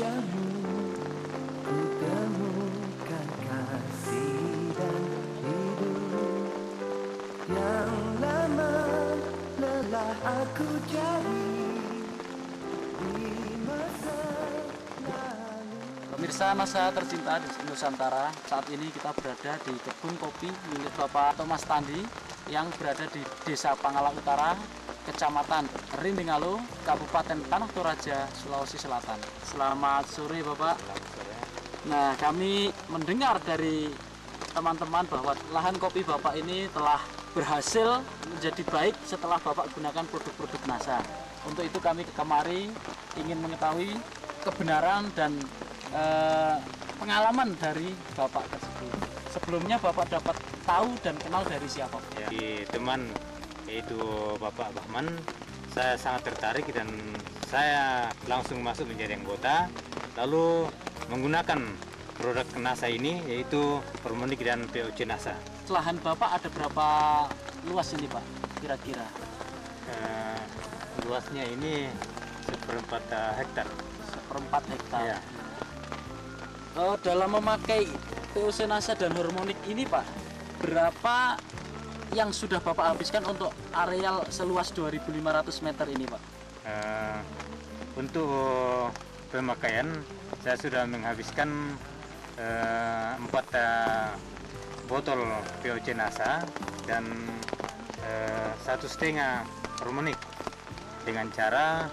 jamu, ku temukan kasih dan hidup yang lama lelah aku cari di masa lalu. Pemirsa masa tercinta di Nusantara, saat ini kita berada di kebun kopi milik Bapak Thomas Tandi yang berada di Desa Pangala Utara, Kecamatan Rindingalo, Kabupaten Tanah Toraja, Sulawesi Selatan. Selamat sore Bapak. Selamat sore. Nah, kami mendengar dari teman-teman bahwa lahan kopi Bapak ini telah berhasil menjadi baik setelah Bapak gunakan produk-produk NASA. Untuk itu kami kemari ingin mengetahui kebenaran dan pengalaman dari Bapak tersebut. Sebelumnya Bapak dapat tahu dan kenal dari siapa? Ya, di teman yaitu Bapak Bahman, saya sangat tertarik dan saya langsung masuk menjadi anggota, lalu menggunakan produk NASA ini yaitu Hormonik dan POC NASA. Lahan Bapak ada berapa luas ini Pak kira-kira? Luasnya ini 1/4 hektar. 1/4 hektar. Ya. Dalam memakai POC NASA dan Hormonik ini Pak, berapa yang sudah Bapak habiskan untuk areal seluas 2.500 meter ini Pak? Untuk pemakaian saya sudah menghabiskan 4 botol POC NASA dan 1,5 Hormonik dengan cara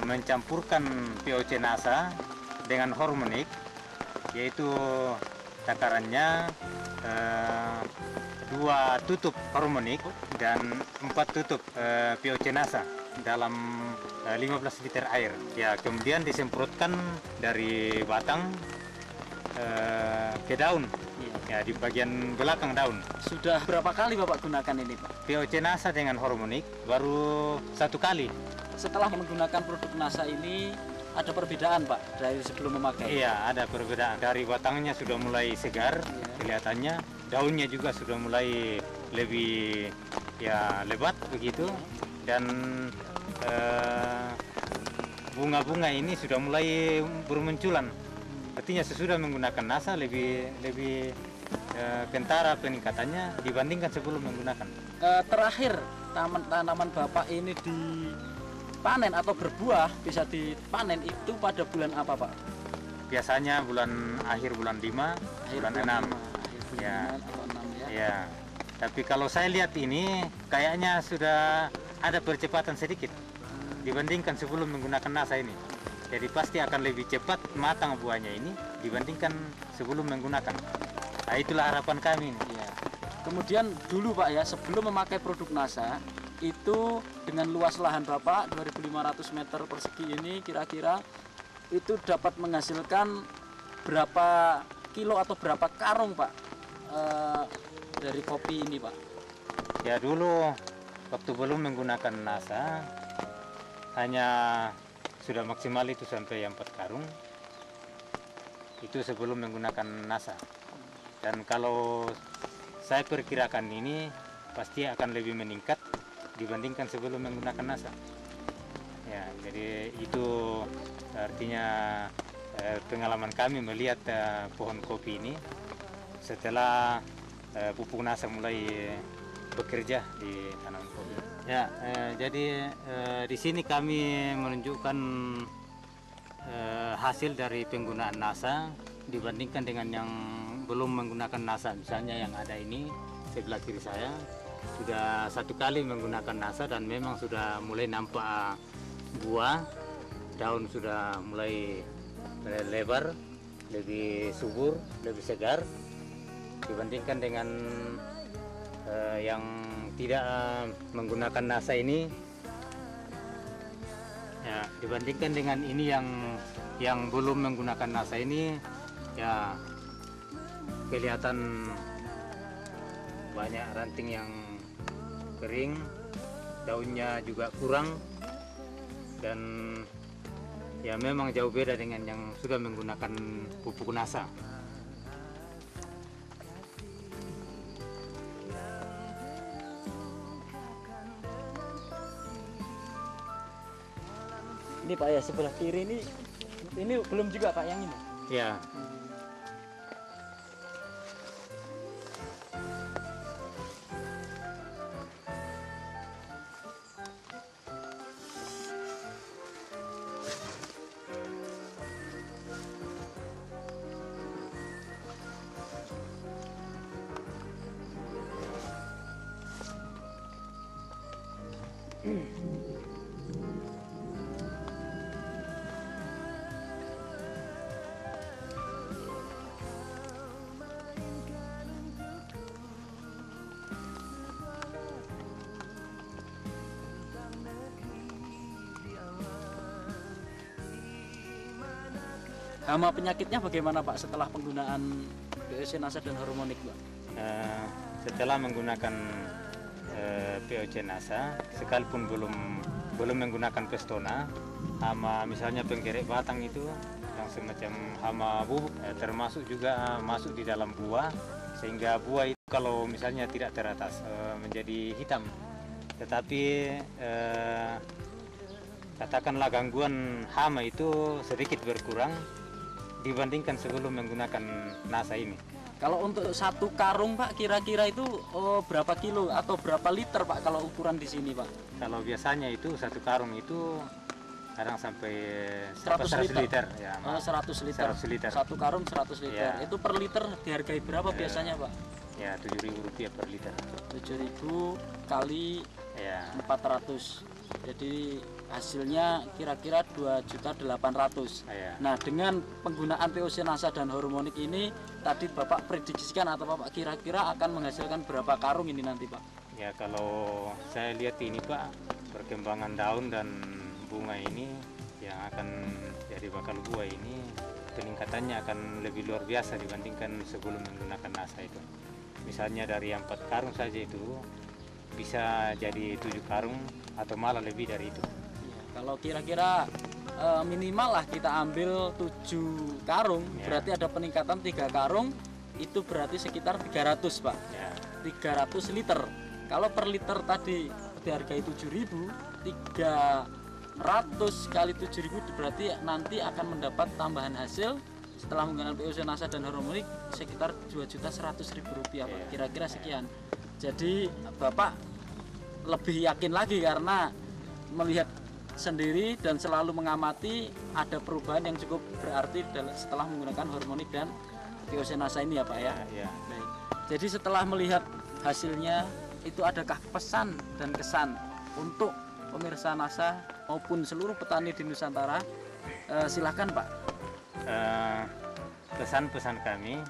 mencampurkan POC NASA dengan Hormonik, yaitu takarannya 2 tutup Hormonik dan 4 tutup POC NASA dalam 15 liter air. Ya, kemudian disemprotkan dari batang ke daun, ya, di bagian belakang daun. Sudah berapa kali Bapak gunakan ini Pak? POC NASA dengan Hormonik baru 1 kali. Setelah menggunakan produk NASA ini, ada perbedaan Pak dari sebelum memakai? Iya, ada perbedaan. Dari batangnya sudah mulai segar, kelihatannya. Daunnya juga sudah mulai lebih lebat begitu. Dan bunga-bunga ini sudah mulai bermunculan. Artinya sesudah menggunakan NASA lebih kentara peningkatannya dibandingkan sebelum menggunakan. Terakhir tanaman Bapak ini dipanen atau berbuah, bisa dipanen itu pada bulan apa Pak? Biasanya akhir bulan 5, bulan 6. Ya. Atau 6 ya. Ya. Tapi kalau saya lihat ini kayaknya sudah ada percepatan sedikit dibandingkan sebelum menggunakan NASA ini. Jadi pasti akan lebih cepat matang buahnya ini dibandingkan sebelum menggunakan. Nah, itulah harapan kami ini. Ya. Kemudian dulu Pak ya, sebelum memakai produk NASA, itu dengan luas lahan Bapak 2.500 meter persegi ini kira-kira itu dapat menghasilkan berapa kilo atau berapa karung Pak dari kopi ini Pak? Ya, dulu waktu belum menggunakan NASA hanya sudah maksimal itu sampai 4 karung. Itu sebelum menggunakan NASA. Dan kalau saya perkirakan ini pasti akan lebih meningkat dibandingkan sebelum menggunakan NASA. Ya, jadi itu artinya pengalaman kami melihat pohon kopi ini setelah pupuk NASA mulai bekerja di tanaman kopi. Ya, jadi di sini kami menunjukkan hasil dari penggunaan NASA dibandingkan dengan yang belum menggunakan NASA. Misalnya yang ada ini sebelah kiri saya sudah 1 kali menggunakan NASA dan memang sudah mulai nampak buah, daun sudah mulai lebar, lebih subur, lebih segar dibandingkan dengan yang tidak menggunakan NASA ini. Ya, dibandingkan dengan ini yang belum menggunakan NASA ini, ya kelihatan banyak ranting yang kering, daunnya juga kurang, dan ya memang jauh beda dengan yang sudah menggunakan pupuk NASA. Ini Pak ya, sebelah kiri ini Ini belum juga Pak yang ini. Ya. Hama penyakitnya bagaimana Pak setelah penggunaan POC Nasa dan Harmonic Pak? Setelah menggunakan POC Nasa, sekalipun belum menggunakan Pestona, hama misalnya penggerek batang itu yang semacam hama bubuk termasuk juga masuk di dalam buah, sehingga buah itu kalau misalnya tidak teratas menjadi hitam. Tetapi katakanlah gangguan hama itu sedikit berkurang dibandingkan sebelum menggunakan Nasa ini. Kalau untuk satu karung Pak, kira-kira itu berapa kilo atau berapa liter Pak kalau ukuran di sini Pak? Kalau biasanya itu satu karung itu kadang sampai 100 liter. Ya, 100 liter. 100 liter. Satu karung 100 liter. Ya. Itu per liter dihargai berapa biasanya Pak? Ya, Rp7.000 per liter. 7.000 kali Ya. 400. Jadi hasilnya kira-kira 2.800.000. Ya. Nah, dengan penggunaan POC Nasa dan Harmonic ini tadi Bapak prediksikan atau Bapak kira-kira akan menghasilkan berapa karung ini nanti Pak? Ya, kalau saya lihat ini Pak, perkembangan daun dan bunga ini yang akan jadi bakal buah ini peningkatannya akan lebih luar biasa dibandingkan sebelum menggunakan Nasa itu. Misalnya dari 4 karung saja itu bisa jadi 7 karung atau malah lebih dari itu. Kalau kira-kira minimal lah kita ambil 7 karung, Ya. berarti ada peningkatan 3 karung, itu berarti sekitar 300 Pak. Ya. 300 liter. Kalau per liter tadi dihargai 7.000, 300 kali 7.000 berarti nanti akan mendapat tambahan hasil setelah menggunakan POC Nasa dan Harmonic sekitar Rp2.100.000 Pak. Kira-kira sekian. Jadi Bapak lebih yakin lagi karena melihat sendiri dan selalu mengamati ada perubahan yang cukup berarti setelah menggunakan Harmonic dan POC Nasa ini ya Pak ya. Ya. Baik. Jadi setelah melihat hasilnya itu adakah pesan dan kesan untuk pemirsa Nasa maupun seluruh petani di Nusantara? Silahkan Pak. Pesan-pesan kami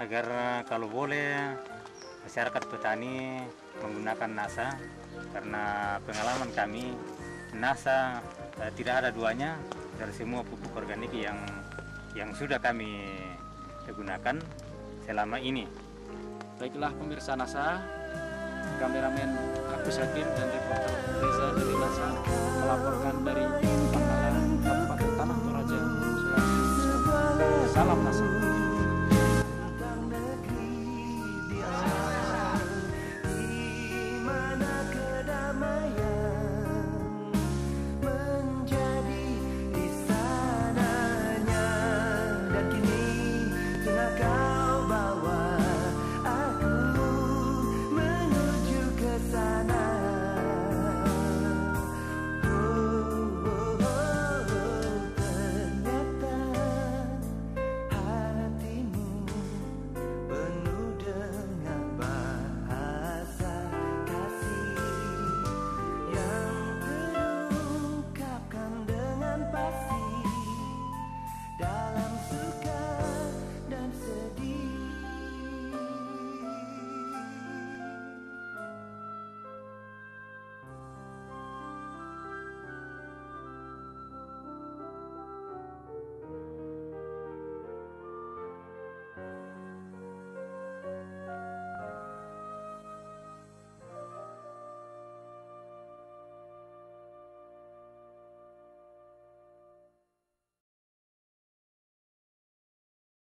agar kalau boleh masyarakat petani menggunakan Nasa, karena pengalaman kami Nasa tidak ada duanya dari semua pupuk organik yang sudah kami gunakan selama ini. Baiklah pemirsa Nasa, kameramen Agus Hakim dan reporter Reza dari Nasa melaporkan dari Pangkalan Kabupaten Tanah Toraja, Sulawesi Selatan. Salam Nasa.